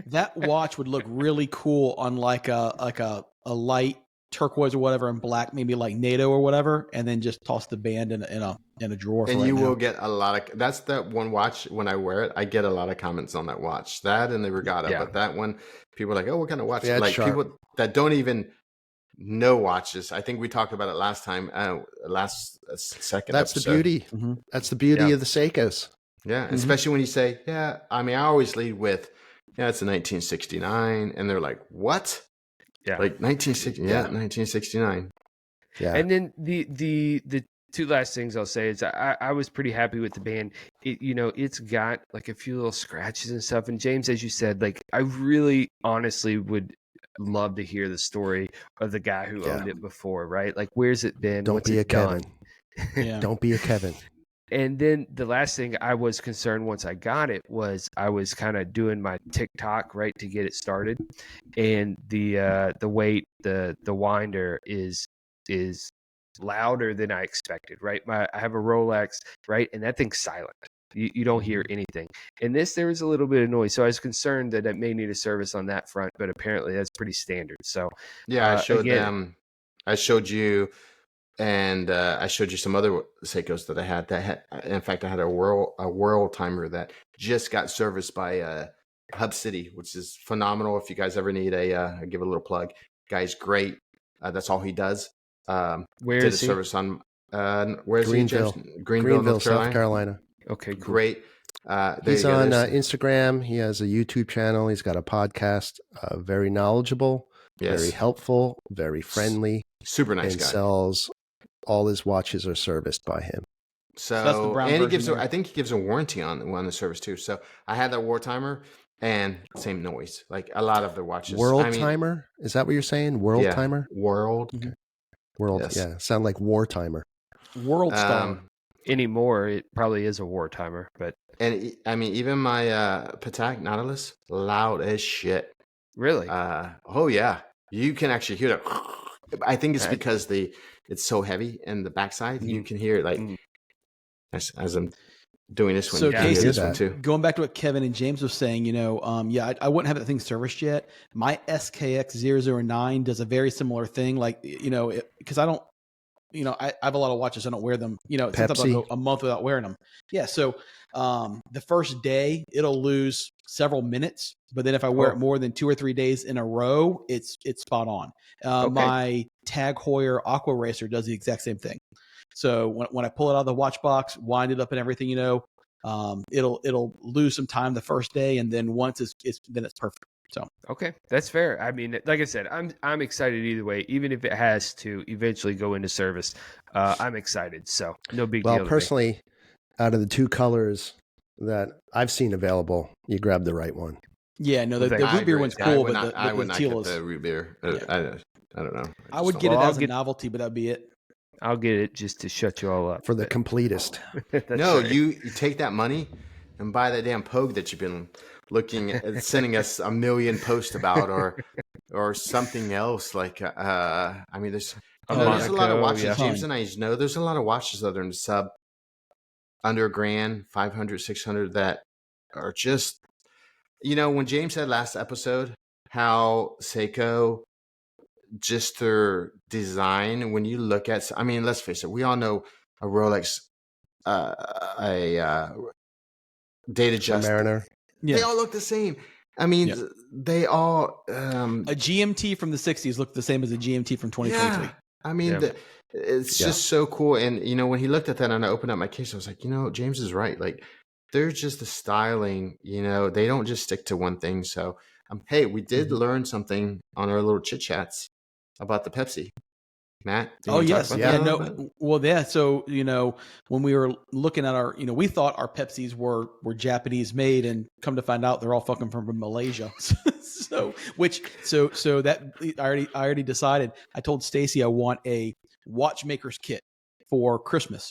that watch would look really cool on like a light turquoise or whatever, and black, maybe like NATO or whatever, and then just toss the band in a drawer. And for you right will now. get a lot of. That's that one watch. When I wear it, I get a lot of comments on that watch. That and the Regatta, Yeah. but that one, people are like, "Oh, what kind of watch?" Yeah, it's like sharp. people that don't even know watches. I think we talked about it last time, second. That's episode. the beauty. Mhm. That's the beauty Yeah. of the Seikos. Yeah, especially when you say, yeah, I mean, I always lead with, yeah, it's a 1969. And they're like, what? Yeah. Like 1960, yeah, 1969. Yeah. And then the two last things I'll say is I was pretty happy with the band. It's got like a few little scratches and stuff. And James, as you said, like I really honestly would love to hear the story of the guy who owned it before, right? Like where's it been? Don't What's be it a Kevin. done? Yeah. Don't be a Kevin. And then the last thing I was concerned once I got it was I was kind of doing my TikTok right to get it started, and the weight, the winder is louder than I expected. Right, I have a Rolex, right, and that thing's silent. You don't hear anything. In this, there was a little bit of noise, so I was concerned that it may need a service on that front, but apparently that's pretty standard. So Yeah, I showed again, them. I showed you, and I showed you some other Seikos that I had. In fact, I had a world timer that just got serviced by Hub City, which is phenomenal. If you guys ever need I give a little plug. Guy's great. That's all he does. Where did is a he? service on where's Greenville. he? James? Greenville, North South Carolina. Okay, cool. Great. He's on Instagram. He has a YouTube channel. He's got a podcast. Very knowledgeable, very helpful, very friendly, super nice and guy. sells all his watches are serviced by him. So that's the brown and he version gives there. I think he gives a warranty on the service too. So I had that war timer and same noise. Like a lot of the watches. World timer? Is that what you're saying? World timer? World. Okay. World. Yes. Yeah. Sound like war timer. World Star. Anymore, it probably is a war timer, but And I mean, even my Patek Nautilus, loud as shit. really, Oh yeah, you can actually hear it. I think it's because it's so heavy in the backside. You can hear it like as I'm doing this one. So You can hear Casey, this one too. going back to what Kevin and James was saying, I wouldn't have that thing serviced yet. My SKX 009 does a very similar thing. Like, because I don't, I have a lot of watches. I don't wear them, sometimes I'll go a month without wearing them. Yeah. So the first day it'll lose several minutes, but then if I wear it more than 2 or 3 days in a row, it's spot on. My Tag Heuer Aqua Racer does the exact same thing. So when I pull it out of the watch box, wind it up and everything, it'll lose some time the first day, and then once it's perfect. So okay, that's fair. I mean, like I said, I'm excited either way, even if it has to eventually go into service. I'm excited, so no big deal. Well, personally, out of the two colors that I've seen available, you grabbed the right one. Yeah, no, the root beer one's cool, but I would the not teal get the root beer. I don't know. I would get it as a novelty, but that'd be it. I'll get it just to shut you all up. For the completist. No, right. You take that money and buy that damn Pogue that you've been looking at, sending us a million posts about, or something else. Like, I mean, there's a lot of watches. Yeah. James and I know there's a lot of watches that are in sub under $1,000, 500, 600 that are just, when James said last episode how Seiko, just their design, when you look at, I mean, let's face it, we all know a Rolex, Data Just Mariner. Yeah. They all look the same. I mean, they all a GMT from the 60s looked the same as a GMT from 2023. Yeah. I mean, it's just so cool. And when he looked at that and I opened up my case, I was like, James is right. Like, they're just the styling. They don't just stick to one thing. So, hey, we did learn something on our little chit chats about the Pepsi. Matt? Oh, yes. Yeah. No. Well, yeah. So, when we were looking at our, we thought our Pepsis were Japanese made, and come to find out they're all fucking from Malaysia. so that I already decided. I told Stacy I want a watchmaker's kit for Christmas,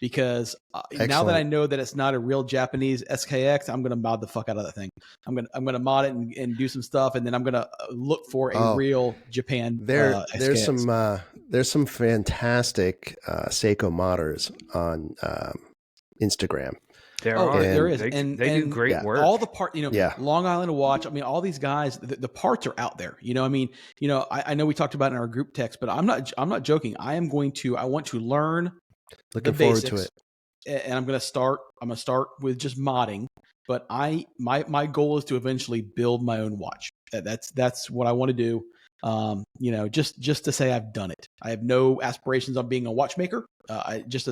because now that I know that it's not a real Japanese SKX, I'm going to mod the fuck out of that thing. I'm going to mod it and do some stuff, and then I'm going to look for a real Japan. There's some fantastic Seiko modders on Instagram. There is, and they do great work. All the part, Long Island Watch. I mean, all these guys, the parts are out there. I mean, I know we talked about it in our group text, but I'm not joking. I want to learn. Looking forward to it. And I'm going to start with just modding, but my goal is to eventually build my own watch. That's what I want to do. Just to say I've done it. I have no aspirations on being a watchmaker. Just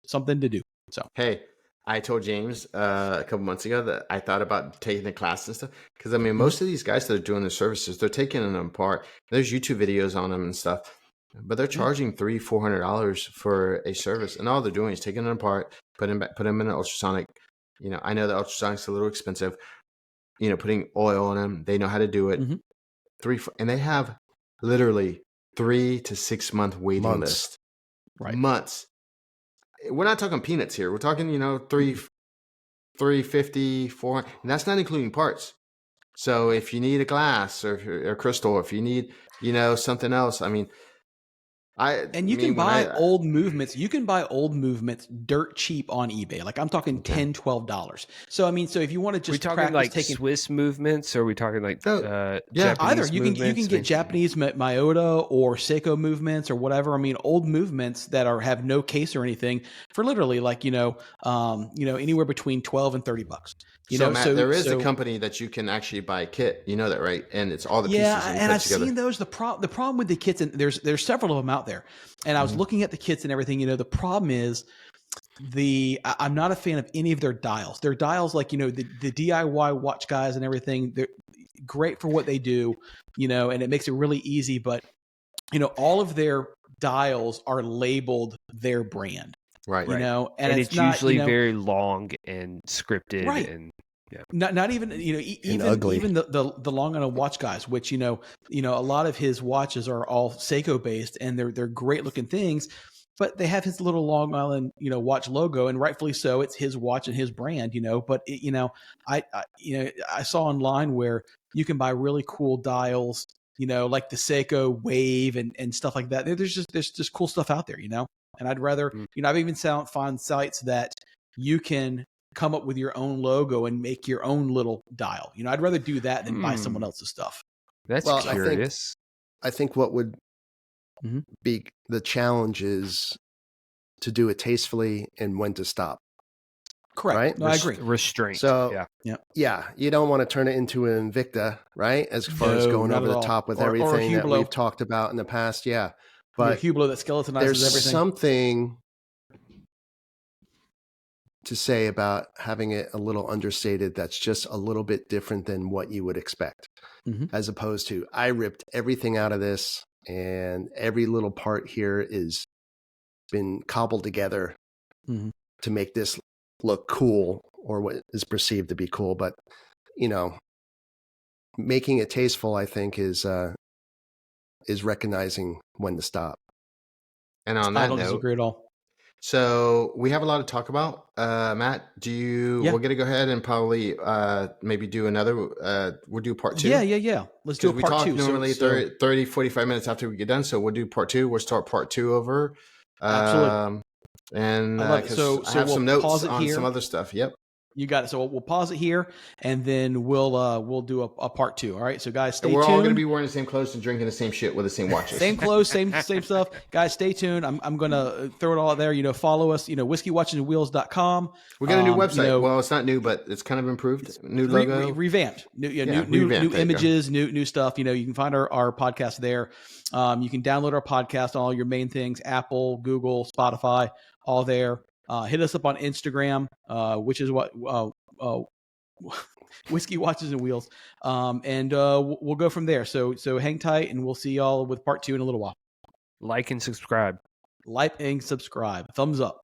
something to do. So, hey, I told James a couple months ago that I thought about taking the class and stuff. Because I mean, most of these guys that are doing the services, they're taking them apart. There's YouTube videos on them and stuff, but they're charging $300-$400 for a service, and all they're doing is taking them apart, put them in an ultrasonic. You know, I know the ultrasonic's a little expensive. You know, putting oil on them, they know how to do it. And they have literally 3 to 6 month waiting list. Right. Months. We're not talking peanuts here. We're talking, you know, 350, 400, and that's not including parts. So if you need a glass or a crystal, if you need, you know, something else, I mean, you can buy old movements. You can buy old movements dirt cheap on eBay. Like I'm talking $10, $12. So I mean, so if you want to just we talking like Swiss movements, or are we talking like Japanese either you movements? can get Japanese Myoto or Seiko movements or whatever. I mean, old movements that have no case or anything for literally like anywhere between $12 and $30. Matt, there is a company that you can actually buy a kit. You know that, right? And it's all the pieces. Yeah, and I've together. seen those. The problem with the kits, and there's several of them out there. And I was looking at the kits and everything. You know, the problem is I'm not a fan of any of their dials. Their dials, like, you know, the DIY watch guys and everything, they're great for what they do, you know, and it makes it really easy. But, you know, all of their dials are labeled their brand. Right. You know, and it's not, usually very long and scripted. Right. And not even, you know, even the long on a watch guys, which, you know, a lot of his watches are all Seiko based and they're great looking things, but they have his little Long Island, you know, watch logo, and rightfully so. It's his watch and his brand, you know, but you know, I saw online where you can buy really cool dials, you know, like the Seiko Wave and stuff like that. There's just cool stuff out there, you know, and I'd rather, you know, I've even found sites that you can come up with your own logo and make your own little dial. You know, I'd rather do that than buy someone else's stuff. That's curious. I think what would be the challenge is to do it tastefully and when to stop. Correct. Right? No, I agree. Restraint. So yeah, you don't want to turn it into an Invicta, right? As far as going over the top with everything that we've talked about in the past. Yeah. But Hublot that skeletonizes there's everything. Something to say about having it a little understated that's just a little bit different than what you would expect, as opposed to I ripped everything out of this and every little part here is been cobbled together to make this look cool, or what is perceived to be cool. But, you know, making it tasteful, I think, is recognizing when to stop. And on that I don't note, disagree at all. So we have a lot to talk about. Matt, we're going to go ahead and probably maybe do another, we'll do part 2. Yeah. Let's do a part 2. We talk normally 30, 45 minutes after we get done. So we'll do part 2. We'll start part 2 over. Absolutely. And I love it. So I have we'll some notes pause it on here. some other stuff. Yep. You got it. So we'll pause it here, and then we'll do a part 2. All right. So guys, stay tuned. We're all going to be wearing the same clothes and drinking the same shit with the same watches. Same clothes, same stuff. Guys, stay tuned. I'm going to throw it all out there. You know, follow us. You know, whiskeywatchesandwheels.com. We got a new website. You know, well, it's not new, but it's kind of improved. New logo, revamped. New images, new stuff. You know, you can find our podcast there. You can download our podcast on all your main things: Apple, Google, Spotify, all there. Hit us up on Instagram, which is what Whiskey Watches and Wheels, and we'll go from there. So hang tight, and we'll see y'all with part 2 in a little while. Like and subscribe. Like and subscribe. Thumbs up.